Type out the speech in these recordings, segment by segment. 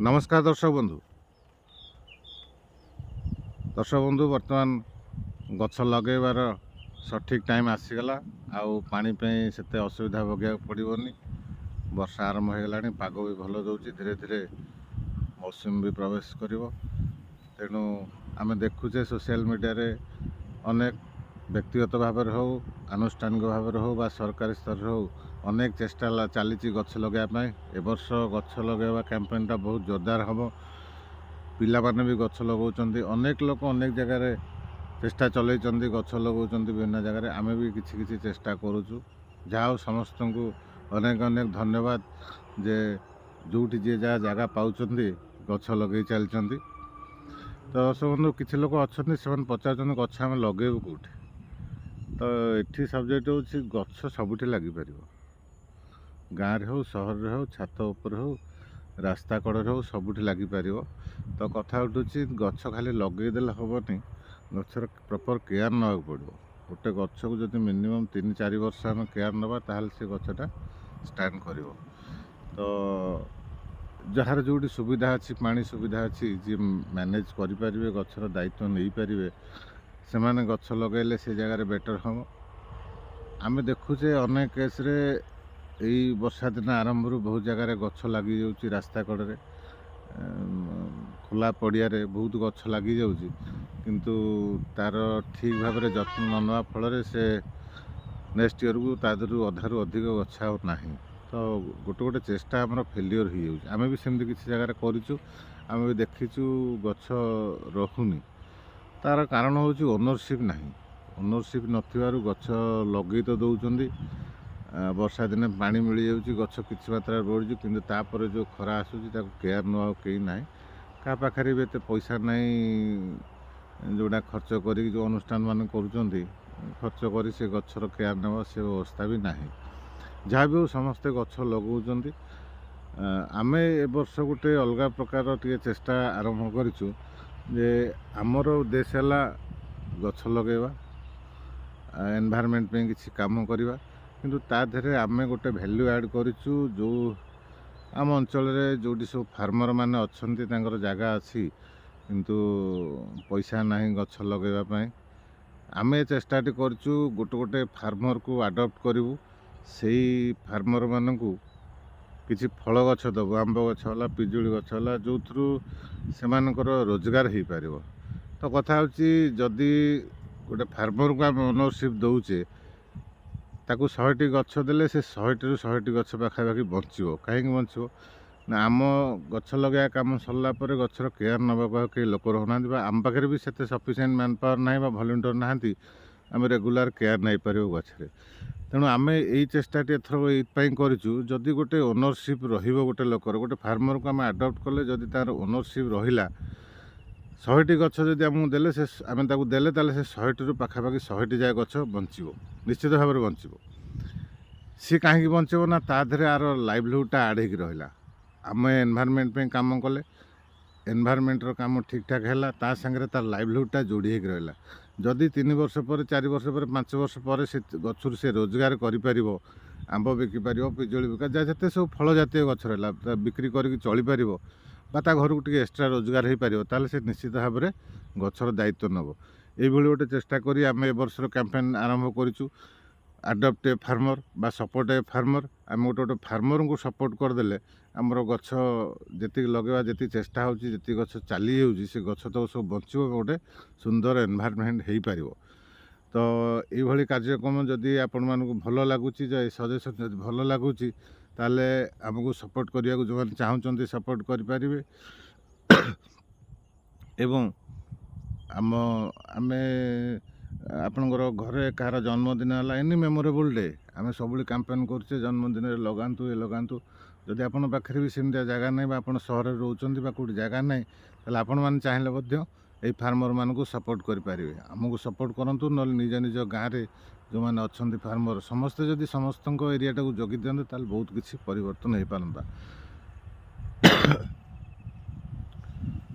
नमस्कार दर्शक बंधु बर्तमान गछ लगेबार सठिक टाइम आसीगला आउ पानी से असुविधा भोगिया पड़ोनी। वर्षा आरंभ हो गला, पाग भी भल दौर, धीरे धीरे मौसम भी प्रवेश कर। तेणु आम देखुचे सोशल मीडिया रे अनेक व्यक्तिगत भाव हो, आनुष्ठानिक भाव हो बा सरकारी स्तर हो अनेक चेष्टा चली गछ लगे। ए वर्ष गछ लगे कैंपेनटा बहुत जोरदार हम। पिला माने भी गछ लगाउछन्ति, अनेक लोक अनेक जगह चेष्टा चलैछन्ति, गछ लगाउछन्ति विभिन्न जगह। आमे भी किछि किछि चेष्टा करूछु। जाओ समस्त को अनेक अनेक धन्यवाद जे जोठी जे जगह पाउछन्ति गछ लगे चलछन्ति। तो सब किछि लोक अछन्ति से पचारछन्ति गछ आमे लगेबु कोठी। तो एठी सब्जेक्ट होछि गछ सबुठी लागि परिबो, गाँव रे हो, सहर रे हो, छात ऊपर हो, रास्ता कड़े हो, सबुठी लगी पार। तो कथा उठुची गछ खाली लगेदेले हेनी, गचर प्रपर केयर ना पड़ो। गोटे गछ को जब मिनिमम 3-4 वर्ष आम केयर नवा ताल से गछटा स्टैंड कर। तो जार जो सुविधा अच्छी, पानी सुविधा अच्छी, जी मैनेज करें, गचर दायित्व नहीं पारे, से माने गछ लगेले से जगार बेटर हम। आम देखुचे अनेक केस रे यही वर्षा दिन आरंभ बहुत जगार गछ लगी जाऊँगी, रास्ता कड़े खोला पड़िया बहुत गछ लगी जाऊँगी, किंतु तार ठीक भाव में जत्न न नवा फल से नेक्स्ट ईयर को तादू अधारू अधिक गछ ना। तो गोटे गोटे चेष्टा आम फेलियर हो जाऊँ। आम भी सेमती किसी जगह करूँ, आम भी देखीचु गछ रहुनी। तार कारण हूँ ओनरशिप ना। ओनरशिप नथिबारु गछ लगे तो दौरान वर्षा दिन पानी मिल जाऊँगी, गछ किसी मात्रा बढ़ी, किंतु तापर जो खरा आसूँ केयर ना कहीं ना। क्या पाखे भी एत पैसा नहीं जोड़ा खर्च कर जो अनुष्ठान मान कर खर्च कर से गचर केयर ना से व्यवस्था भी ना। जहाँ भी हो समस्ते गछ लगाउछन्ति। आम ए वर्ष गोटे अलग प्रकार टे चेष्टा आरंभ करूँ जे आमर उद्देश्य है गछ लगेवा, एनवायरनमेंट पे किसी काम करवा, किंतु ता देहरे आमे गोटे वैल्यू ऐड करूँ। जो आम अंचल जोटी सब फार्मर माने अच्छी जगह अच्छी, किंतु पैसा ना गछ लगेवाई आम चेष्टा करूँ गोटे गोटे फार्मर को अडप्ट करूँ। से फार्मर मान को किसी फल गछ दबु, आंब गछ है, पिजुली गछ है, जो थ्रु से रोजगार हो पार। तो कथा हूँ जदि गोटे फार्मर को आम ओनरशिप दौचे, ताकू 100टी गछ देले से 100टी 100टी गछ पाखापाखि बचो। कहीं बचो ना आम गछ लगे कम सरला गचर केयर नवा कई लोक रोना। आम पाखे भी से सफिसीयंट मैन पावर ना, भलेंटियर ना, आम रेगुलर केयर नहीं पार गचरे। तेणु आम यही चेष्टा एथर ये करूँ जदि गोटे ओनरशिप रोटे लोकर गोटे फार्मर को आम आडप्ट कले, जदि तार ओनरशिप रहा 100टी गछ जदि आमको देले से आम देले ताले से 100टी पाखापाखि 100टी जाए गछ बंचो, निश्चित भाव में बंचो। सी कहीं बंचो ना ताधे आर लाइवलीहुडटा आड हो रहा। आम एनवायरनमेंट पे काम कले, एनवायरनमेंटर काम ठीक ठाक है, ता सागर तार लाइवलीहुडटा जोड़ी हो रहा। जदि 3 वर्ष पर, 4 वर्ष पर, 5 वर्ष पर से गचर से रोजगार करें, आंब बिकिपार, पिजुली बिका जिते सब फल जातीय गच रहा बिक्री करके चली पार, घर को टे एक्सट्रा रोजगार हो पार, ताल से निश्चित भाव में गचर दायित्व नब। ये गोटे चेष्टा करी आम ए वर्षर कैंपेन आरंभ करूँ। अडप्ट ए फार्मर बा सपोर्ट ए फार्मर। आम गोटे गोटे फार्मर को सपोर्ट करदे आमर गछ जी लगेवा जी चेष्टा हो गछ चली जाऊँगी से गछ तो सब बचो, गोटे सुंदर एनवायरनमेंट हो पार। तो ये कार्यक्रम जदि आपण मानक भल लगुच, सजेसन जब भल लगुच ताले आमको सपोर्ट करने को जो चाहते सपोर्ट करें। एवं आम आमे आपणकर घरे कहार जन्मदिन है, एनी मेमोरेबल डे आम सब कैंपेन करुचे जन्मदिन लगातु ये लगातु। जदि आपण पाखे भी सेमती जगह ना, आप सहर रोचान कौट जगह ना, आपण मैंने चाहिए ये फार्मर मान को सपोर्ट करें। आमको सपोर्ट करूँ ना निज निज गाँव में जो मैंने अच्छा फार्मर समस्ते जदि समस्त एरियाटा को जगि दिखते ताल बहुत किसी परिवर्तन हो पारता।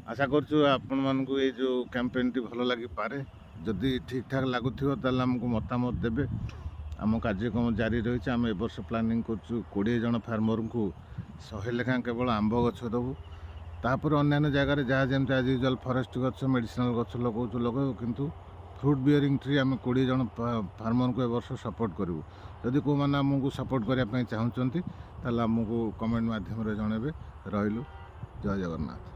आशा करूँ आपण मानक ये जो कैंपेन टी भल लगी पारे। जदि ठीक ठाक लगुव ताल आमको मतामत देवे। आम कार्यक्रम जारी रही। आम ए वर्ष प्लानिंग कर 20 जन फार्मर को 100 लेखा केवल आंब गछ देवु। ତାପରେ ଅନ୍ୟାନ୍ୟ ଜାଗାରେ ଯାହା ଯେମିତି ଆଜ୍ ୟୁଜୁଆଲ୍ ଫରେଷ୍ଟ ଗଛ ମେଡ଼ିସିନାଲ୍ ଗଛ ଲଗାଉଛୁ ଲଗାଉ, କିନ୍ତୁ ଫ୍ରୁଟ୍ ବିୟରିଂ ଟ୍ରି ଆମେ 20 ଜଣ ଫାର୍ମରଙ୍କୁ ଏ ବର୍ଷ ସପୋର୍ଟ କରିବୁ। ଯଦି କେଉଁମାନେ ଆମକୁ ସପୋର୍ଟ କରିବା ପାଇଁ ଚାହୁଁଛନ୍ତି ତାହେଲେ ଆମକୁ କମେଣ୍ଟ ମାଧ୍ୟମରେ ଜଣାଇବେ। ରହିଲୁ, ଜୟ ଜଗନ୍ନାଥ।